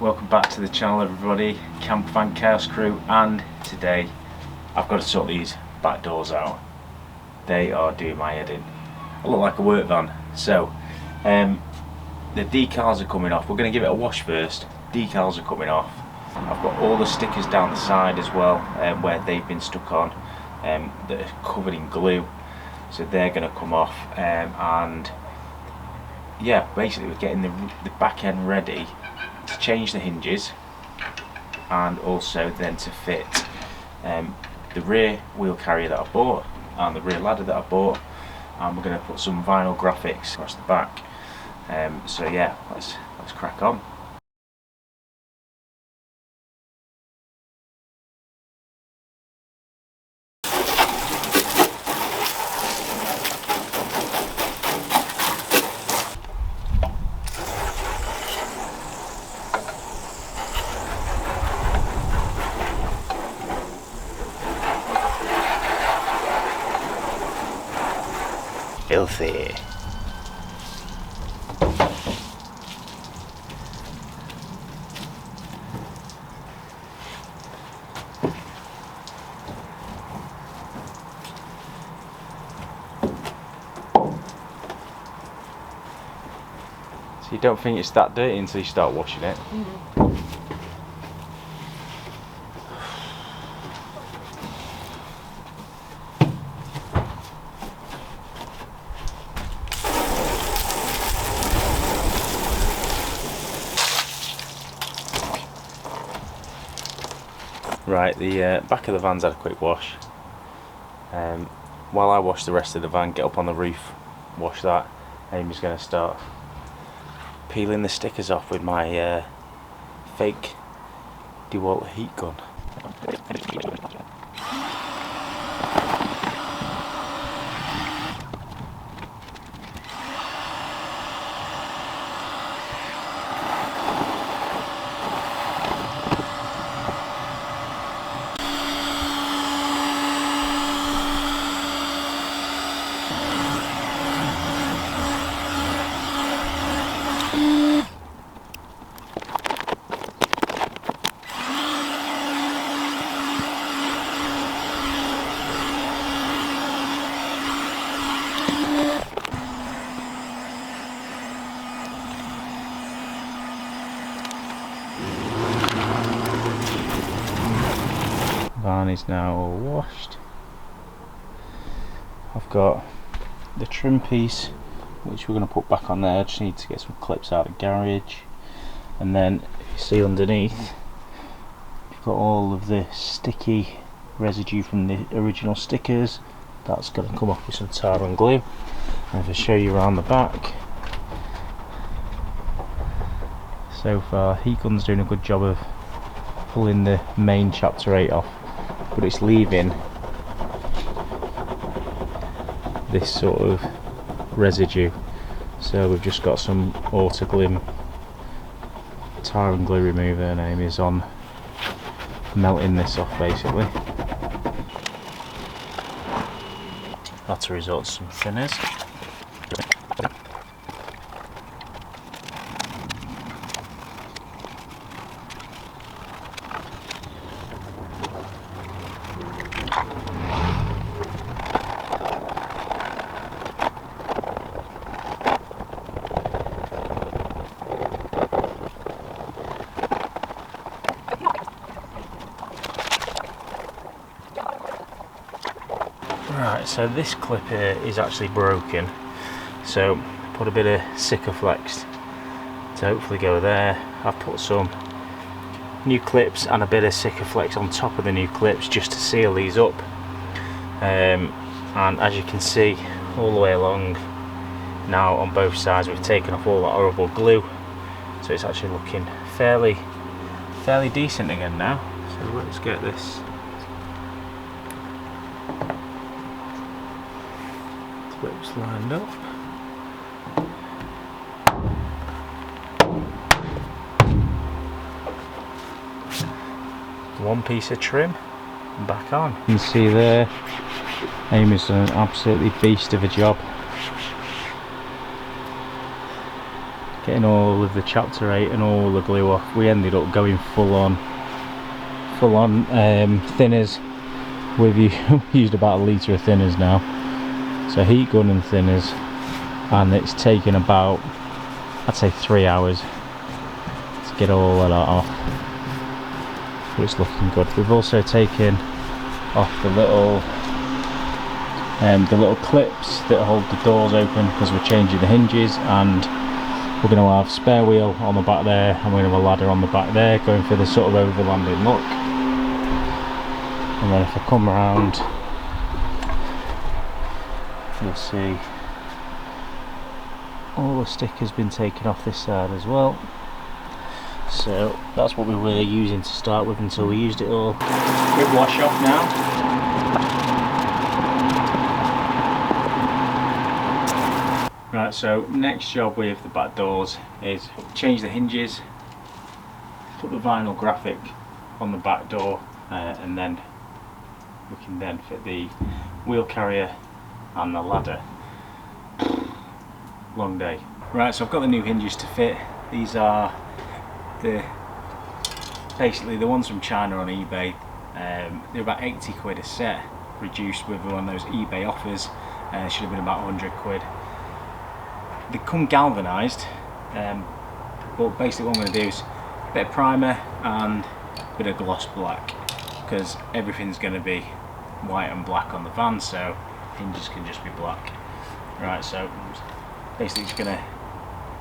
welcome back to the channel everybody, Campervan Chaos Crew, and today I've got to sort these back doors out. They are doing my head in. I look like a work van. So the decals are coming off. We're going to give it a wash first. Decals are coming off. I've got all the stickers down the side as well, where they've been stuck on, that are covered in glue, so they're going to come off, and yeah, basically we're getting the back end ready to change the hinges, and also then to fit the rear wheel carrier that I bought and the rear ladder that I bought, and we're going to put some vinyl graphics across the back. So yeah, let's crack on. Filthy. So you don't think it's that dirty until you start washing it? Mm-hmm. Right, the back of the van's had a quick wash. While I wash the rest of the van, get up on the roof, wash that, Amy's going to start peeling the stickers off with my fake DeWalt heat gun. Van is now all washed. I've got the trim piece which we're going to put back on there. I just need to get some clips out of the garage, and then if you see underneath, you've got all of the sticky residue from the original stickers. That's going to come off with some tar and glue. And if I show you around the back, so far heat gun's doing a good job of pulling the main chapter 8 off, but it's leaving this sort of residue. So we've just got some autoglim tar and glue remover, and Amy's on melting this off basically. That's a result of some thinners. Right, so this clip here is actually broken, so put a bit of Sikaflex to hopefully go there. I've put some new clips and a bit of Sikaflex on top of the new clips just to seal these up, and as you can see all the way along now on both sides we've taken off all that horrible glue, so it's actually looking fairly decent again now. So let's get this clips lined up. One piece of trim back on. You can see there Amy's done an absolutely beast of a job. getting all of the chapter 8 and all the glue off. We ended up going full on thinners. We've used about a litre of thinners now, so heat gun and thinners, and it's taken about, I'd say, 3 hours to get all of that off, but it's looking good. We've also taken off the little clips that hold the doors open because we're changing the hinges, and we're going to have spare wheel on the back there, and we're going to have a ladder on the back there, going for the sort of overlanding look. And then if I come around, you'll see all the stickers been taken off this side as well. So that's what we were using to start with until we used it all. Quick wash off now. Right, so next job with the back doors is change the hinges, put the vinyl graphic on the back door, and then we can then fit the wheel carrier and the ladder. Long day. Right, so I've got the new hinges to fit. These are basically the ones from China on eBay. They're about 80 quid a set, reduced with one of those eBay offers. Should have been about 100 quid. They come galvanised, but basically what I'm going to do is a bit of primer and a bit of gloss black, because everything's going to be white and black on the van, so hinges can just be black. Right, so I'm basically just going to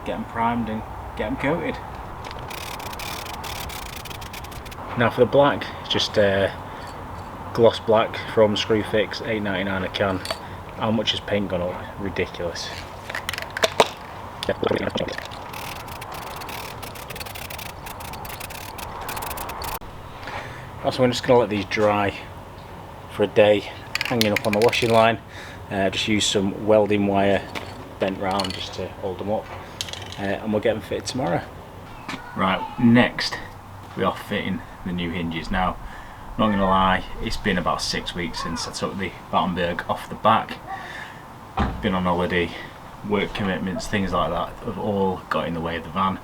get them primed and get them coated. Now for the black, it's just gloss black from Screwfix, £8.99 a can. How much has paint gone up? Ridiculous. Also, I'm just going to let these dry for a day, hanging up on the washing line. Just use some welding wire bent round just to hold them up, and we'll get them fitted tomorrow. Right, next we are fitting the new hinges. Now, I'm not going to lie, it's been about 6 weeks since I took the Battenburg off the back. Been on holiday, work commitments, things like that have all got in the way of the van.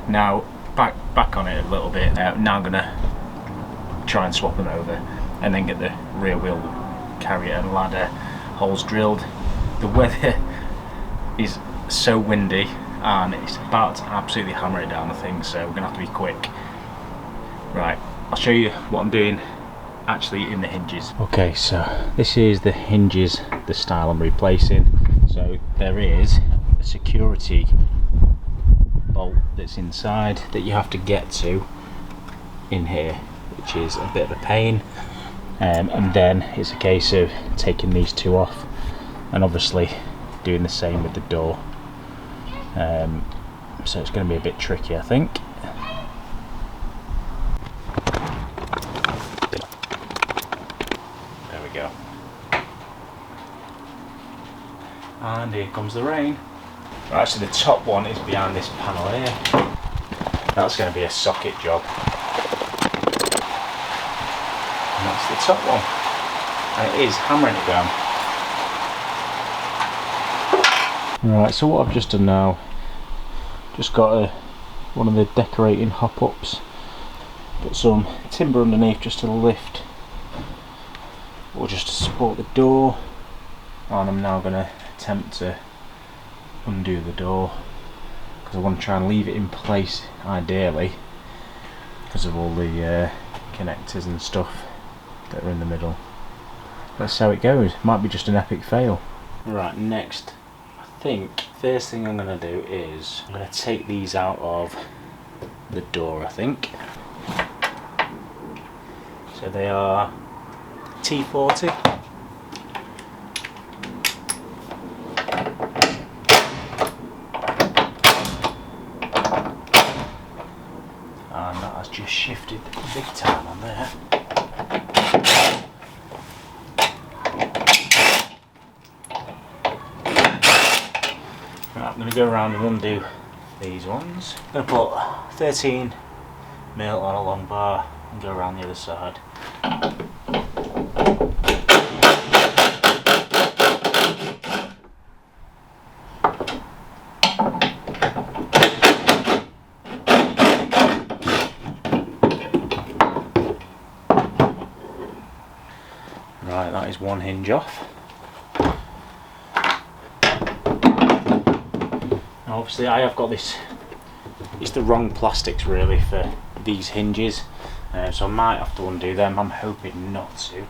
Now back on it a little bit. Now I'm gonna try and swap them over and then get the rear wheel carrier and ladder holes drilled. The weather is so windy and it's about to absolutely hammer it down, I think, so we're gonna have to be quick. Right, I'll show you what I'm doing actually in the hinges. Okay, so this is the hinges, the style I'm replacing. So there is a security bolt that's inside that you have to get to in here, which is a bit of a pain, and then it's a case of taking these two off and obviously doing the same with the door. So it's going to be a bit tricky, I think. There we go. And here comes the rain. Right, so the top one is behind this panel here. That's going to be a socket job. And that's the top one. And it is hammering it down. Right, so what I've just done now, just got one of the decorating hop-ups. Put some timber underneath just to lift, or just to support the door. And I'm now going to attempt to undo the door, because I want to try and leave it in place ideally, because of all the connectors and stuff that are in the middle. Let's see how it goes. Might be just an epic fail. Right, next, I think first thing I'm going to do is I'm going to take these out of the door, I think. So they are T40. And that has just shifted big time on there. Right, I'm going to go around and undo these ones. I'm going to put 13mm on a long bar and go around the other side. Right, that is one hinge off. Now obviously I have got this, it's the wrong plastics really for these hinges, so I might have to undo them. I'm hoping not to.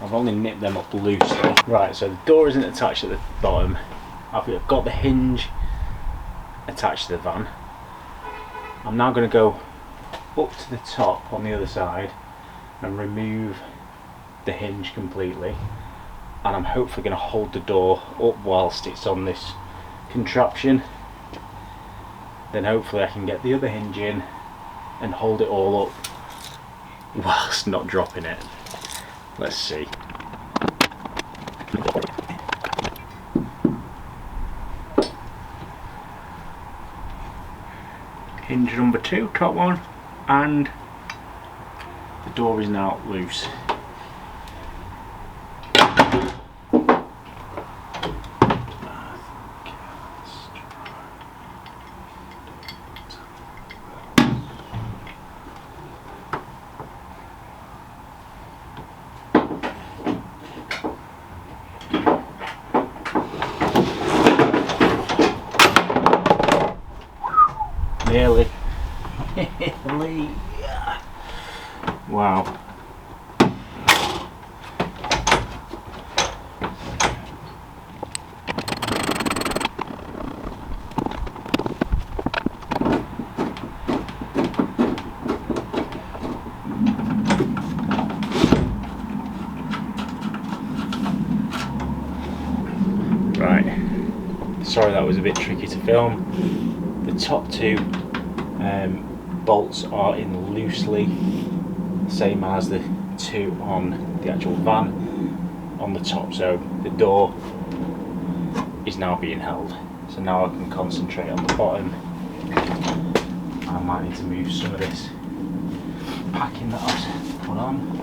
I've only nipped them up loosely. Right, so the door isn't attached at the bottom. I've got the hinge attached to the van. I'm now going to go up to the top on the other side and remove the hinge completely, and I'm hopefully going to hold the door up whilst it's on this contraption. Then hopefully I can get the other hinge in and hold it all up whilst not dropping it. Let's see. Hinge number 2, top one, and the door is now loose. Nearly. Wow. Right. Sorry that was a bit tricky to film. The top two bolts are in loosely, same as the two on the actual van on the top, so the door is now being held. So now I can concentrate on the bottom. I might need to move some of this packing that I've put on.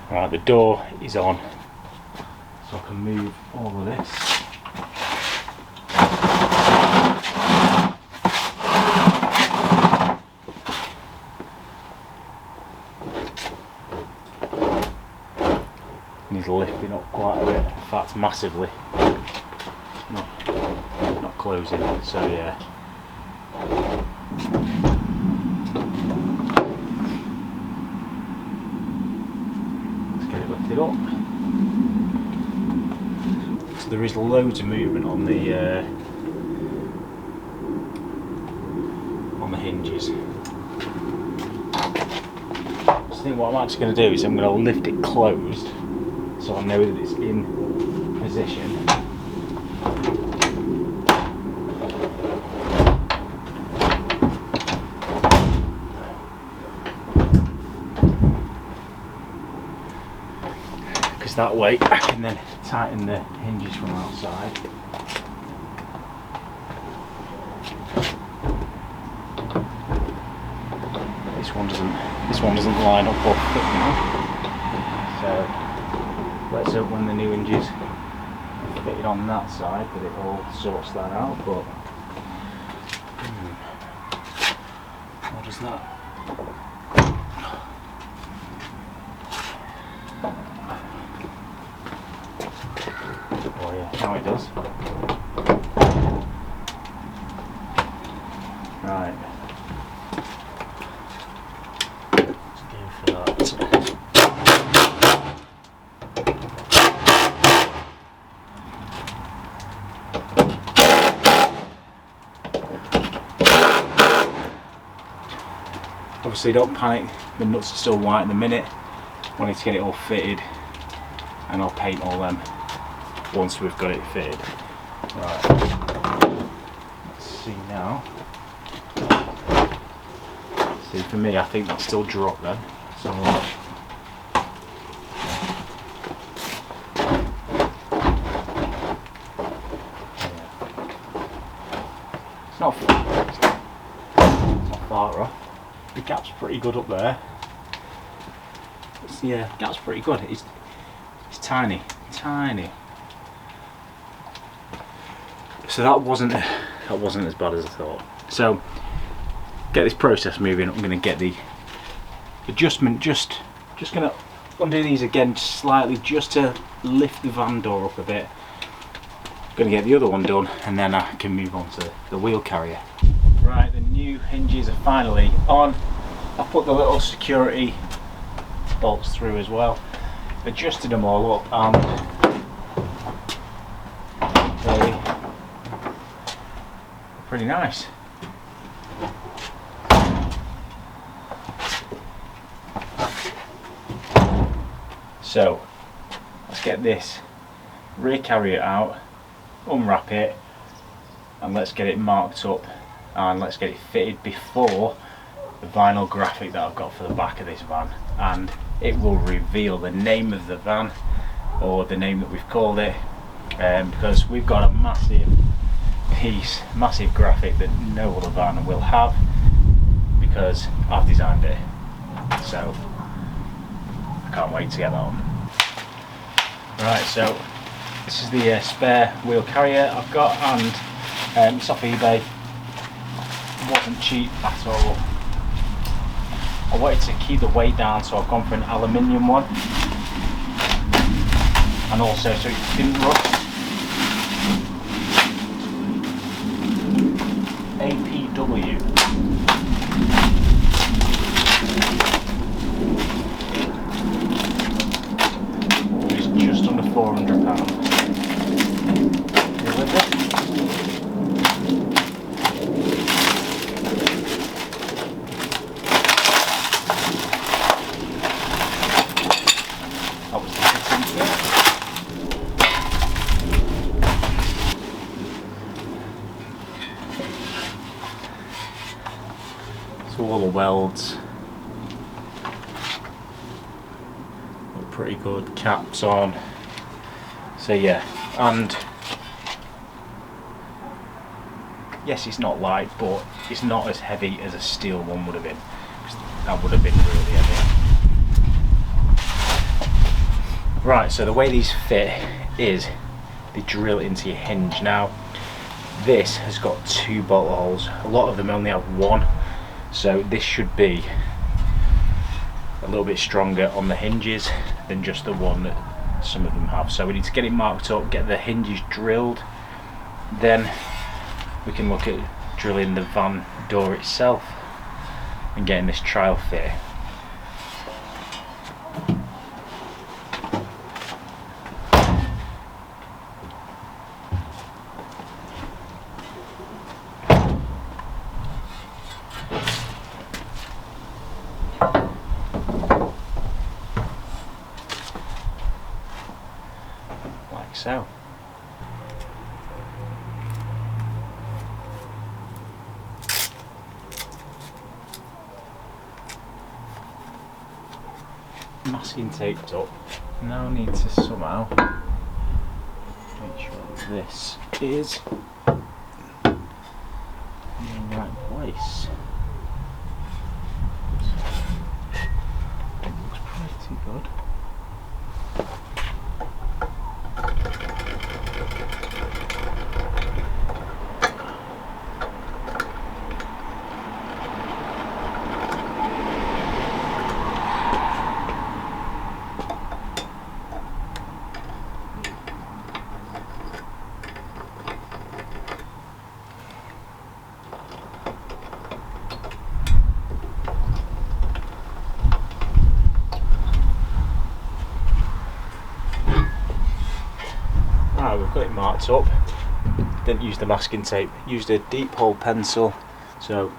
Right, the door is on, so I can move all of this. Needs lifting up quite a bit, in fact massively. Not closing, so yeah. It up. So there is loads of movement on the hinges. So I think what I'm actually going to do is I'm going to lift it closed so I know that it's in position. That way I can then tighten the hinges from outside. This one doesn't line up or fit now. So let's hope when the new hinges are fitted on that side that it all sorts that out, but what does that? Oh yeah, now it does. Right. Obviously don't panic, the nuts are still white in the minute. I need to get it all fitted and I'll paint all them once we've got it fitted. Right, let's see now. See, for me I think that's still dropped then. So it's not far off. The gap's pretty good up there. Yeah, the gap's pretty good. It's tiny, tiny. So that wasn't as bad as I thought. So get this process moving. I'm going to get the adjustment. Just going to undo these again slightly, just to lift the van door up a bit. Going to get the other one done, and then I can move on to the wheel carrier. Right, the new hinges are finally on. I put the little security bolts through as well, adjusted them all up, and they're pretty nice. So let's get this rear carrier out, unwrap it, and let's get it marked up, and let's get it fitted before the vinyl graphic that I've got for the back of this van, and it will reveal the name of the van, or the name that we've called it, because we've got a massive piece, massive graphic that no other van will have, because I've designed it. So I can't wait to get that on. Right, so this is the spare wheel carrier I've got, and it's off eBay. It wasn't cheap at all. I wanted to keep the weight down, so I've gone for an aluminium one, and also so it didn't rust. APW. It's just under £400. You with it? So all the welds look pretty good, caps on. So yeah, and yes, it's not light, but it's not as heavy as a steel one would have been, because that would have been really heavy. Right, so the way these fit is they drill into your hinge. Now this has got 2 bolt holes, a lot of them only have 1, so this should be a little bit stronger on the hinges than just the one that some of them have. So we need to get it marked up, get the hinges drilled, then we can look at drilling the van door itself and getting this trial fit. Like so. Masking taped up. Now need to somehow make sure that this is in the right place. It looks pretty good. Right, we've got it marked up. Didn't use the masking tape, used a deep hole pencil. So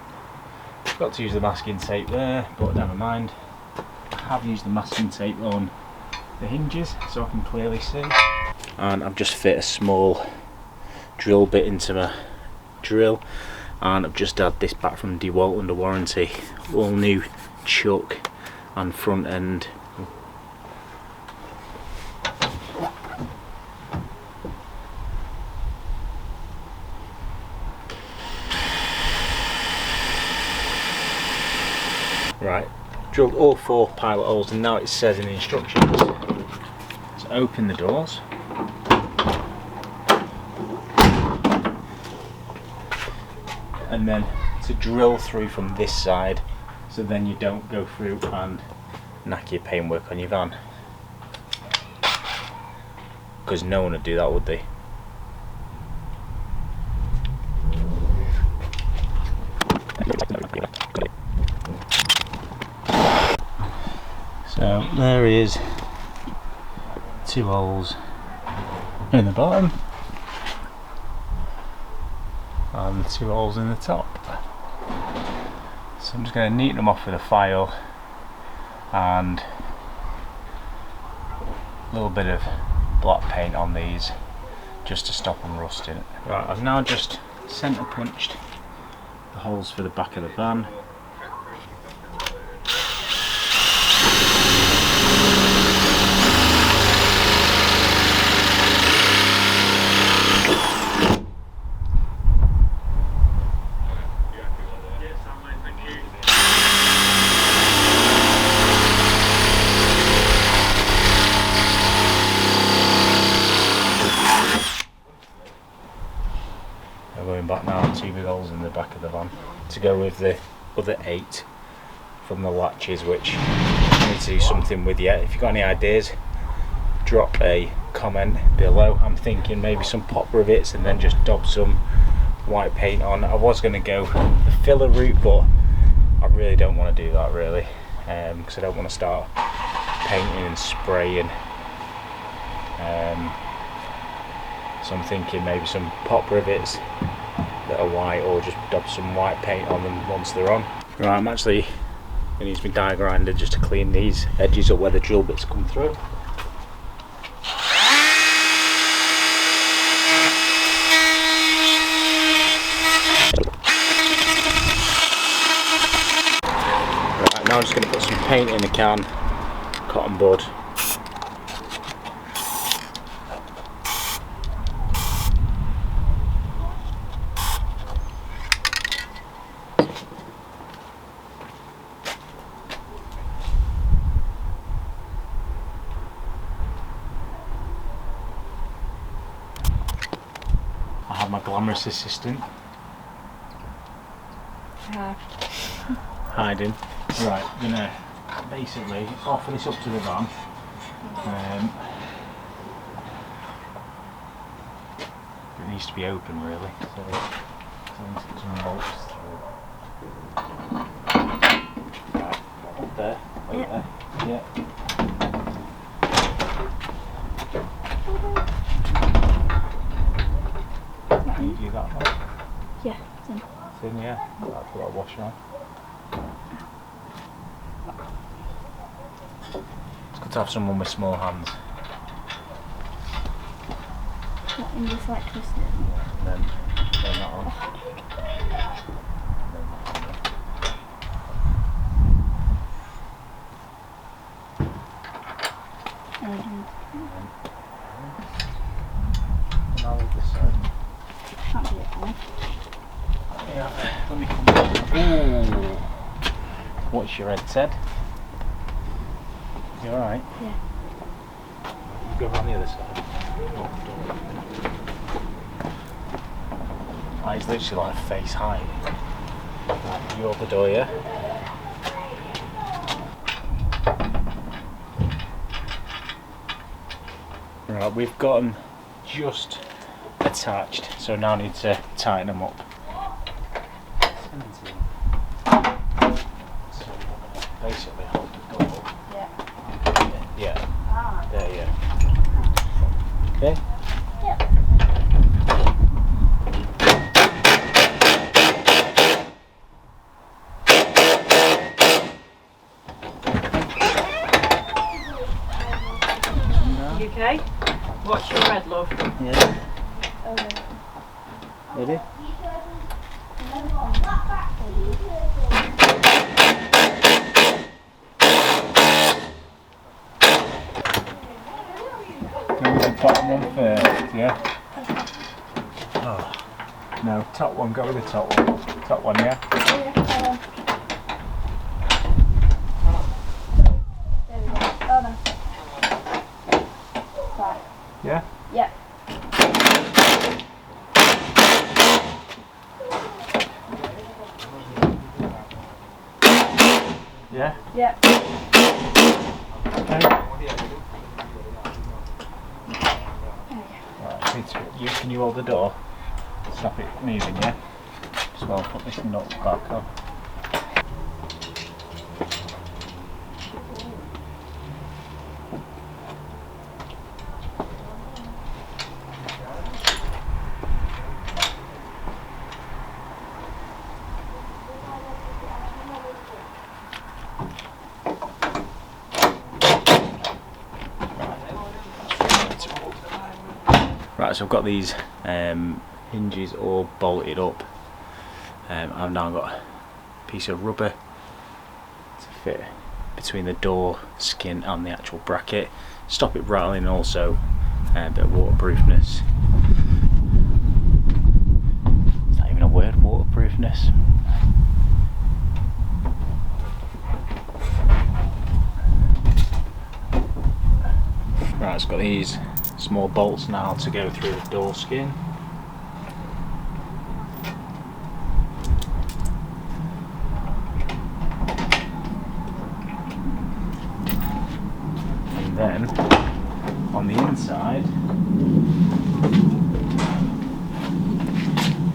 Got to use the masking tape there, but never mind. I have used the masking tape on the hinges so I can clearly see. And I've just fit a small drill bit into my drill, and I've just had this back from DeWalt under warranty. All new chuck and front end. Right, drilled all 4 pilot holes, and now it says in the instructions to open the doors. And then to drill through from this side, so then you don't go through and knack your paintwork on your van. Because no one would do that, would they? So there is 2 holes in the bottom and 2 holes in the top. So I'm just going to neaten them off with a file and a little bit of black paint on these just to stop them rusting. Right, I've now just centre punched the holes for the back of the van. Going back now, 2 big holes in the back of the van to go with the other 8 from the latches, which I need to do something with yet. If you've got any ideas, drop a comment below. I'm thinking maybe some pop rivets and then just dab some white paint on. I was going to go the filler route, but I really don't want to do that really, because I don't want to start painting and spraying. So I'm thinking maybe some pop rivets that are white, or just dab some white paint on them once they're on. Right, I'm actually going to use my die grinder just to clean these edges up where the drill bits come through. Right, now I'm just going to put some paint in a can, cotton bud. I have my glamorous assistant hiding. Right, I'm gonna basically offer this up to the van. It needs to be open really, so let's put some bolts through. Right, up there, wait there. Yeah. Can you do that one? Yeah, it's in. It's in, yeah. I'll put that washer on. It's good to have someone with small hands. What, in just like twist it? And then turn that on. Now with this side. Can't do it now. Yeah, let me come back. Ooh. What's your head said? You alright? Yeah. You go around the other side. Oh, he's literally like face high. You hold the door, yeah? Right, we've got them just attached, so now I need to tighten them up. So we're going to basically hold the door. Yeah. Yeah. Ah. There, yeah. Okay? Yeah. Okay. Watch your red, love. Yeah. Okay. Ready? Go with the bottom one first, yeah? Oh. No, top one, go with the top one. Top one, yeah? There we go. Oh no. Right. Yeah? Yep. Yeah? Yep. Okay. Right, can you hold the door? Stop it moving, yeah? So I'll put this nut back on. Right, so I've got these hinges all bolted up. I've now got a piece of rubber to fit between the door skin and the actual bracket. Stop it rattling, and also a bit of waterproofness. Is that even a word, waterproofness? Right, it's got these small bolts now to go through the door skin. And then on the inside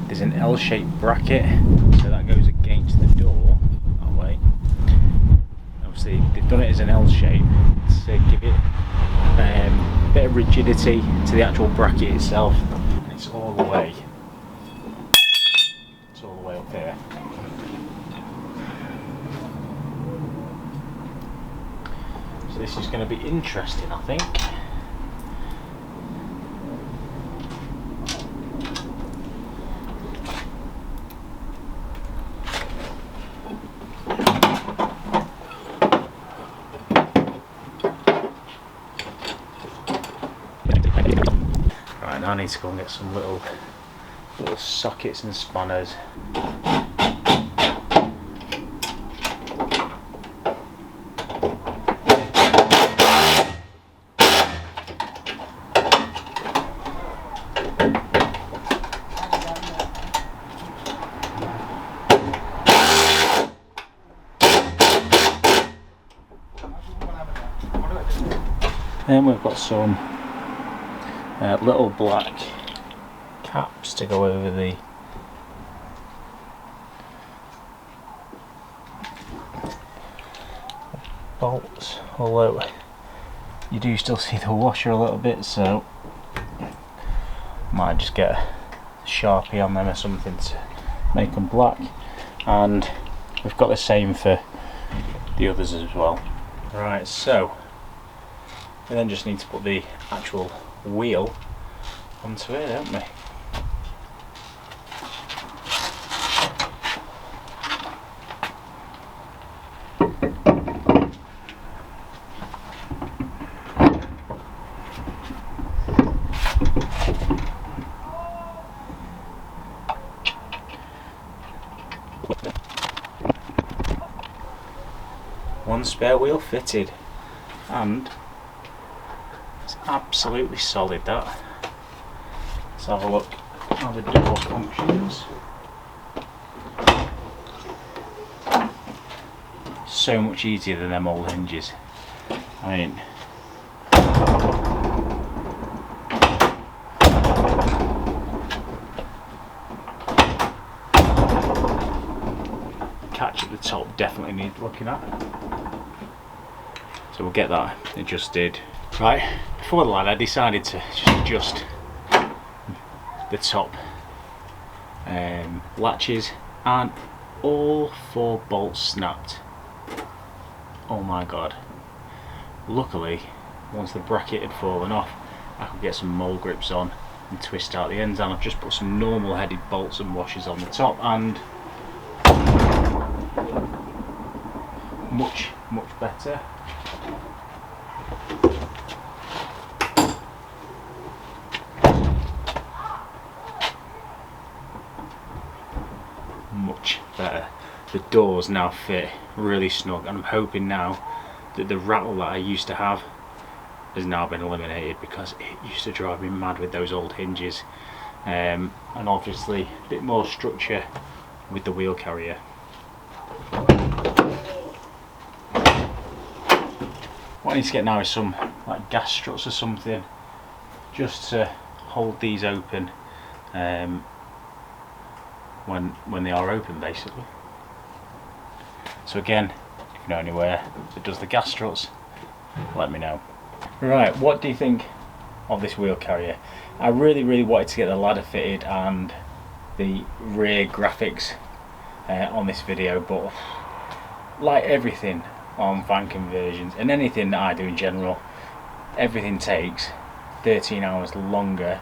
there's an L-shaped bracket, so that goes against the door that way. Obviously they've done it as an L shape to give it a bit of rigidity to the actual bracket itself. It's all the way up here. So this is going to be interesting, I think. Right, now I need to go and get some little sockets and spanners. Then we've got some little black caps to go over the bolts, although you do still see the washer a little bit, so might just get a Sharpie on them or something to make them black. And we've got the same for the others as well. Right, so we then just need to put the actual wheel onto it, don't we? One spare wheel fitted, and it's absolutely solid, that. Let's have a look how the door functions. So much easier than them old hinges. I mean, catch at the top definitely needs looking at. So we'll get that adjusted. Right, before the line I decided to just adjust the top latches, and all 4 bolts snapped. Oh my god. Luckily once the bracket had fallen off, I could get some mole grips on and twist out the ends, and I've just put some normal headed bolts and washers on the top, and much better. Much better. The doors now fit really snug, and I'm hoping now that the rattle that I used to have has now been eliminated, because it used to drive me mad with those old hinges. And obviously a bit more structure with the wheel carrier. What I need to get now is some like gas struts or something, just to hold these open when they are open, basically. So again, if you know anywhere that does the gas struts, let me know. Right, what do you think of this wheel carrier? I really wanted to get the ladder fitted and the rear graphics on this video, but like everything on van conversions and anything that I do in general, everything takes 13 hours longer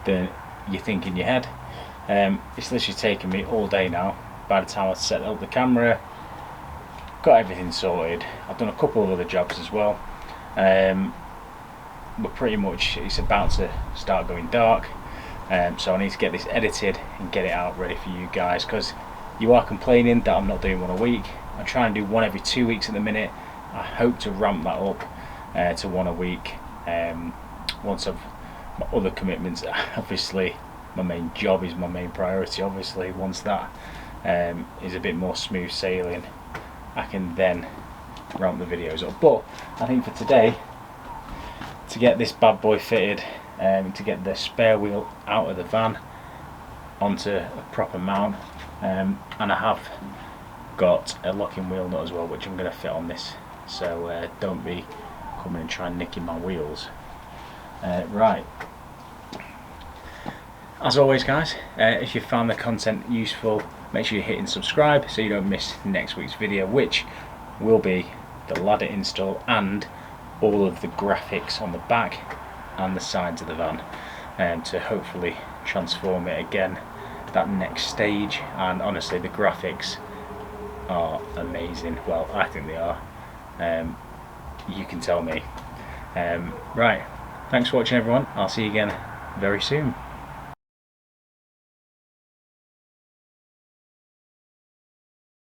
than you think in your head. It's literally taken me all day now. By the time I set up the camera, got everything sorted, I've done a couple of other jobs as well, but pretty much it's about to start going dark, so I need to get this edited and get it out ready for you guys, because you are complaining that I'm not doing one a week. I'm trying to do one every 2 weeks at the minute. I hope to ramp that up to one a week once I've my other commitments. Obviously my main job is my main priority. Obviously once that is a bit more smooth sailing, I can then ramp the videos up. But I think for today, to get this bad boy fitted, to get the spare wheel out of the van onto a proper mount, and I have got a locking wheel nut as well, which I'm going to fit on this, so don't be coming and trying nicking my wheels. Right, as always guys, if you found the content useful, make sure you're hitting subscribe so you don't miss next week's video, which will be the ladder install and all of the graphics on the back and the sides of the van, to hopefully transform it again, that next stage. And honestly, the graphics are amazing. Well, I think they are. You can tell me. Right, thanks for watching everyone. I'll see you again very soon.